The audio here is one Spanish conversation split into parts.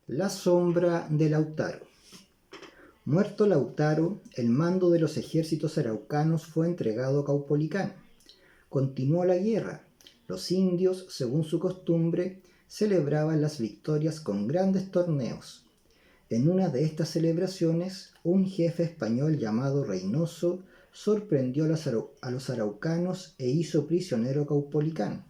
La sombra de Lautaro. Muerto Lautaro, el mando de los ejércitos araucanos fue entregado a Caupolicán. Continuó la guerra. Los indios, según su costumbre, celebraban las victorias con grandes torneos. En una de estas celebraciones, un jefe español llamado Reynoso sorprendió a los araucanos e hizo prisionero a Caupolicán.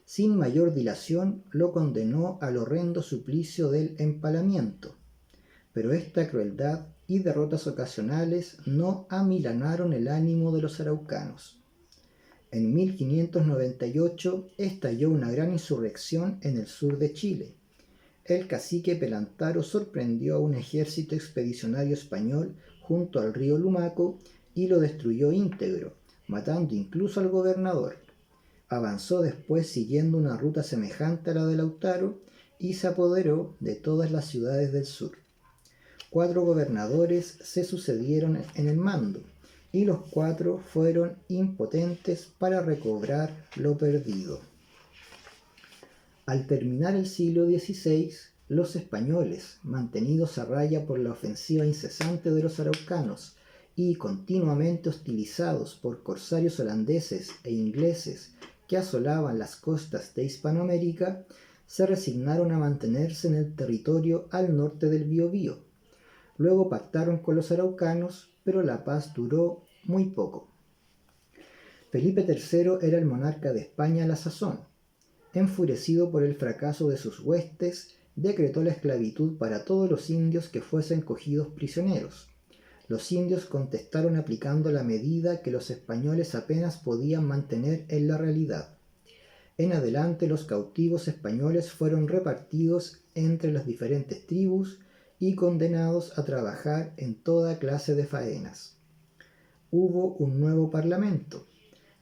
Sin mayor dilación, lo condenó al horrendo suplicio del empalamiento. Pero esta crueldad y derrotas ocasionales no amilanaron el ánimo de los araucanos. En 1598 estalló una gran insurrección en el sur de Chile. El cacique Pelantaro sorprendió a un ejército expedicionario español junto al río Lumaco y lo destruyó íntegro, matando incluso al gobernador. Avanzó después siguiendo una ruta semejante a la de Lautaro y se apoderó de todas las ciudades del sur. 4 gobernadores se sucedieron en el mando, y los 4 fueron impotentes para recobrar lo perdido. Al terminar el siglo XVI, los españoles, mantenidos a raya por la ofensiva incesante de los araucanos y continuamente hostilizados por corsarios holandeses e ingleses que asolaban las costas de Hispanoamérica, se resignaron a mantenerse en el territorio al norte del Biobío. Luego pactaron con los araucanos, pero la paz duró muy poco. Felipe III era el monarca de España a la sazón. Enfurecido por el fracaso de sus huestes, decretó la esclavitud para todos los indios que fuesen cogidos prisioneros. Los indios contestaron aplicando la medida que los españoles apenas podían mantener en la realidad. En adelante los cautivos españoles fueron repartidos entre las diferentes tribus y condenados a trabajar en toda clase de faenas. Hubo un nuevo parlamento,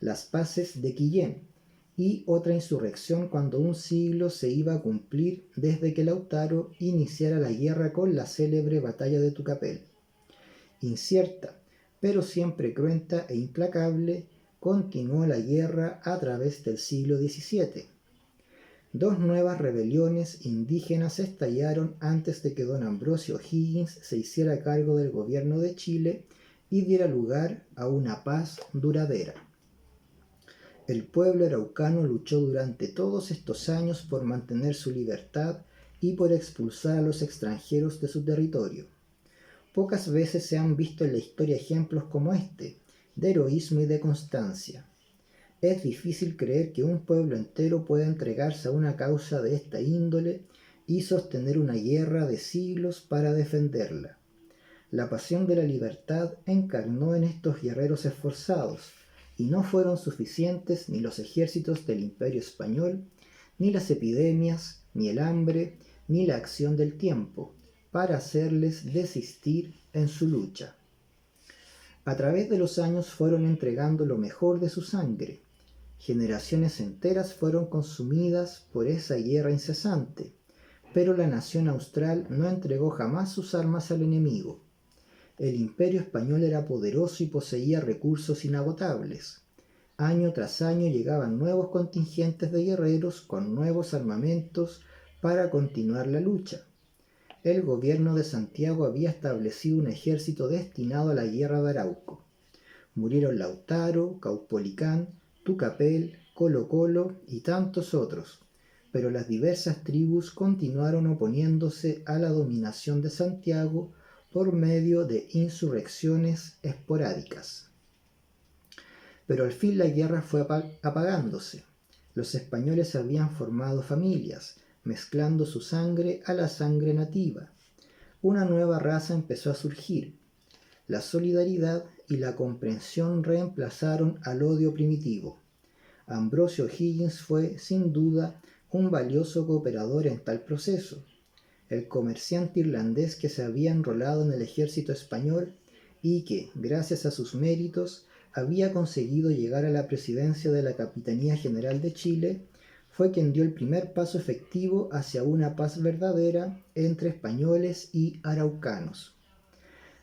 las Paces de Quillén, y otra insurrección cuando un siglo se iba a cumplir desde que Lautaro iniciara la guerra con la célebre batalla de Tucapel. Incierta, pero siempre cruenta e implacable, continuó la guerra a través del siglo XVII. 2 nuevas rebeliones indígenas estallaron antes de que don Ambrosio O'Higgins se hiciera cargo del gobierno de Chile y diera lugar a una paz duradera. El pueblo araucano luchó durante todos estos años por mantener su libertad y por expulsar a los extranjeros de su territorio. Pocas veces se han visto en la historia ejemplos como este, de heroísmo y de constancia. Es difícil creer que un pueblo entero pueda entregarse a una causa de esta índole y sostener una guerra de siglos para defenderla. La pasión de la libertad encarnó en estos guerreros esforzados, y no fueron suficientes ni los ejércitos del Imperio Español, ni las epidemias, ni el hambre, ni la acción del tiempo, para hacerles desistir en su lucha. A través de los años fueron entregando lo mejor de su sangre. Generaciones enteras fueron consumidas por esa guerra incesante, pero la nación austral no entregó jamás sus armas al enemigo. El imperio español era poderoso y poseía recursos inagotables. Año tras año llegaban nuevos contingentes de guerreros con nuevos armamentos para continuar la lucha. El gobierno de Santiago había establecido un ejército destinado a la guerra de Arauco. Murieron Lautaro, Caupolicán, Tucapel, Colo Colo y tantos otros, pero las diversas tribus continuaron oponiéndose a la dominación de Santiago por medio de insurrecciones esporádicas. Pero al fin la guerra fue apagándose. Los españoles habían formado familias, mezclando su sangre a la sangre nativa. Una nueva raza empezó a surgir. La solidaridad y la comprensión reemplazaron al odio primitivo. Ambrosio O'Higgins fue, sin duda, un valioso cooperador en tal proceso. El comerciante irlandés que se había enrolado en el ejército español y que, gracias a sus méritos, había conseguido llegar a la presidencia de la Capitanía General de Chile, fue quien dio el primer paso efectivo hacia una paz verdadera entre españoles y araucanos.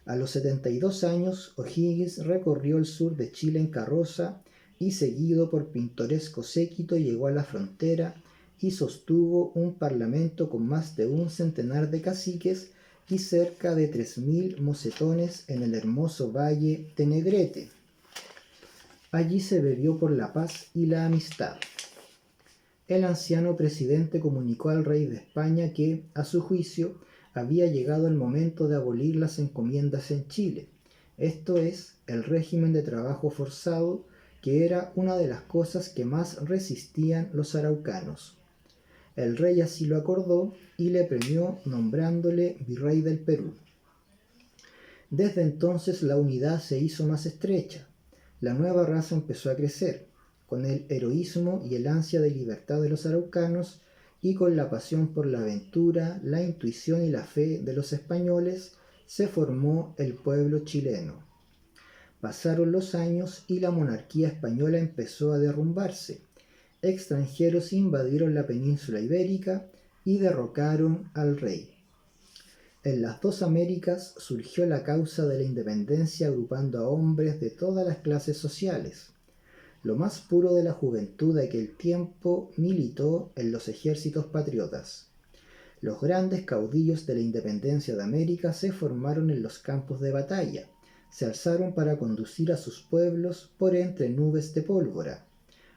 A los 72 años, O'Higgins recorrió el sur de Chile en carroza y, seguido por pintoresco séquito, llegó a la frontera y sostuvo un parlamento con más de un centenar de caciques y cerca de 3000 mocetones en el hermoso valle de Negrete. Allí se bebió por la paz y la amistad. El anciano presidente comunicó al rey de España que, a su juicio, había llegado el momento de abolir las encomiendas en Chile, esto es, el régimen de trabajo forzado, que era una de las cosas que más resistían los araucanos. El rey así lo acordó y le premió nombrándole virrey del Perú. Desde entonces la unidad se hizo más estrecha. La nueva raza empezó a crecer, con el heroísmo y el ansia de libertad de los araucanos y con la pasión por la aventura, la intuición y la fe de los españoles, se formó el pueblo chileno. Pasaron los años y la monarquía española empezó a derrumbarse. Extranjeros invadieron la península ibérica y derrocaron al rey. En las dos Américas surgió la causa de la independencia agrupando a hombres de todas las clases sociales. Lo más puro de la juventud de aquel tiempo militó en los ejércitos patriotas. Los grandes caudillos de la independencia de América se formaron en los campos de batalla, se alzaron para conducir a sus pueblos por entre nubes de pólvora.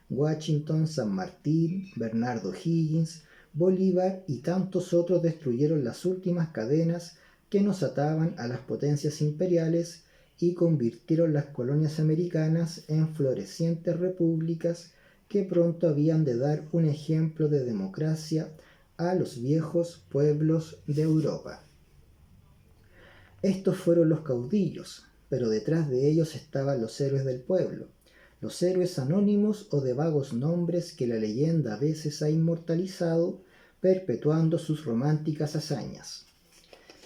Washington, San Martín, Bernardo O'Higgins, Bolívar y tantos otros destruyeron las últimas cadenas que nos ataban a las potencias imperiales y convirtieron las colonias americanas en florecientes repúblicas que pronto habían de dar un ejemplo de democracia a los viejos pueblos de Europa. Estos fueron los caudillos, pero detrás de ellos estaban los héroes del pueblo, los héroes anónimos o de vagos nombres que la leyenda a veces ha inmortalizado, perpetuando sus románticas hazañas.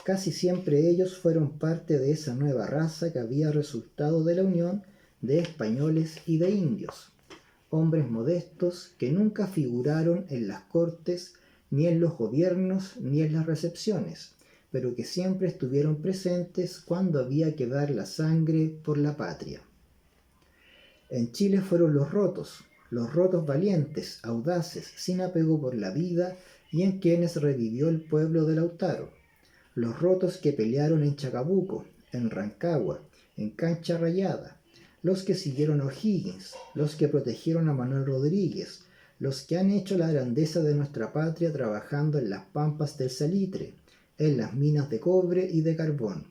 Casi siempre ellos fueron parte de esa nueva raza que había resultado de la unión de españoles y de indios, hombres modestos que nunca figuraron en las cortes, ni en los gobiernos, ni en las recepciones, pero que siempre estuvieron presentes cuando había que dar la sangre por la patria. En Chile fueron los rotos valientes, audaces, sin apego por la vida y en quienes revivió el pueblo de Lautaro. Los rotos que pelearon en Chacabuco, en Rancagua, en Cancha Rayada, los que siguieron a O'Higgins, los que protegieron a Manuel Rodríguez, los que han hecho la grandeza de nuestra patria trabajando en las pampas del salitre, en las minas de cobre y de carbón,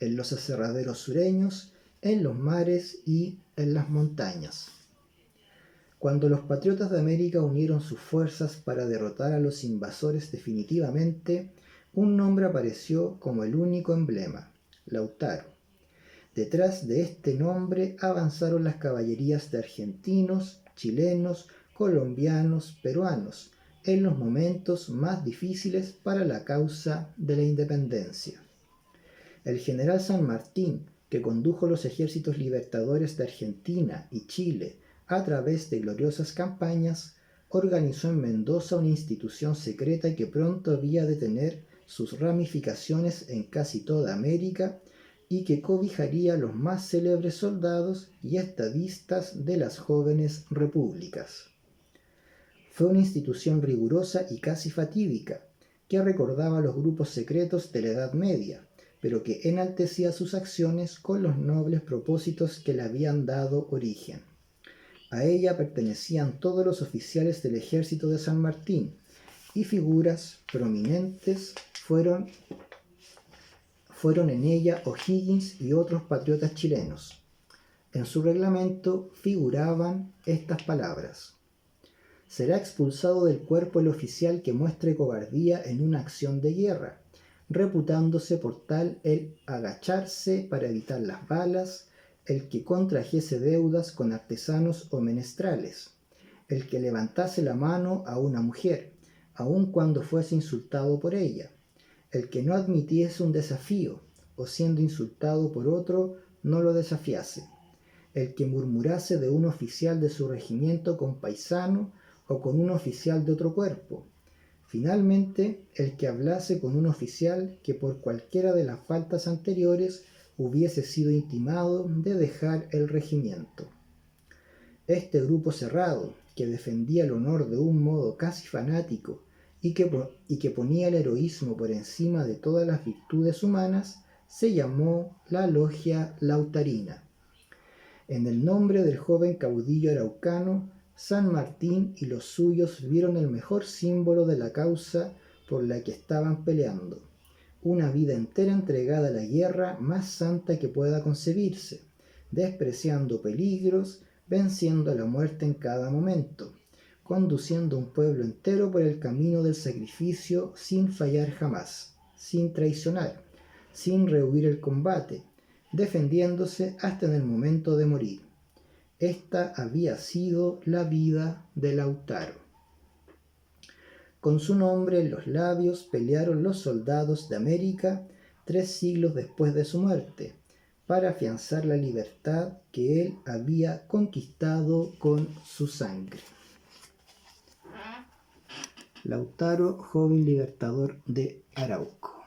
en los aserraderos sureños, en los mares y en las montañas. Cuando los patriotas de América unieron sus fuerzas para derrotar a los invasores definitivamente, un nombre apareció como el único emblema: Lautaro. Detrás de este nombre avanzaron las caballerías de argentinos, chilenos, colombianos, peruanos, en los momentos más difíciles para la causa de la independencia. El general San Martín, que condujo los ejércitos libertadores de Argentina y Chile a través de gloriosas campañas, organizó en Mendoza una institución secreta que pronto había de tener sus ramificaciones en casi toda América y que cobijaría a los más célebres soldados y estadistas de las jóvenes repúblicas. Fue una institución rigurosa y casi fatídica, que recordaba los grupos secretos de la Edad Media, pero que enaltecía sus acciones con los nobles propósitos que le habían dado origen. A ella pertenecían todos los oficiales del ejército de San Martín, y figuras prominentes fueron en ella O'Higgins y otros patriotas chilenos. En su reglamento figuraban estas palabras: será expulsado del cuerpo el oficial que muestre cobardía en una acción de guerra, reputándose por tal el agacharse para evitar las balas, el que contrajese deudas con artesanos o menestrales, el que levantase la mano a una mujer, aun cuando fuese insultado por ella, el que no admitiese un desafío, o siendo insultado por otro, no lo desafiase, el que murmurase de un oficial de su regimiento con paisano o con un oficial de otro cuerpo, finalmente el que hablase con un oficial que por cualquiera de las faltas anteriores hubiese sido intimado de dejar el regimiento. Este grupo cerrado, que defendía el honor de un modo casi fanático y que ponía el heroísmo por encima de todas las virtudes humanas, se llamó la Logia Lautarina. En el nombre del joven caudillo araucano, San Martín y los suyos vieron el mejor símbolo de la causa por la que estaban peleando, una vida entera entregada a la guerra más santa que pueda concebirse, despreciando peligros, venciendo a la muerte en cada momento, conduciendo a un pueblo entero por el camino del sacrificio sin fallar jamás, sin traicionar, sin rehuir el combate, defendiéndose hasta en el momento de morir. Esta había sido la vida de Lautaro. Con su nombre en los labios pelearon los soldados de América 3 siglos después de su muerte, para afianzar la libertad que él había conquistado con su sangre. Lautaro, joven libertador de Arauco.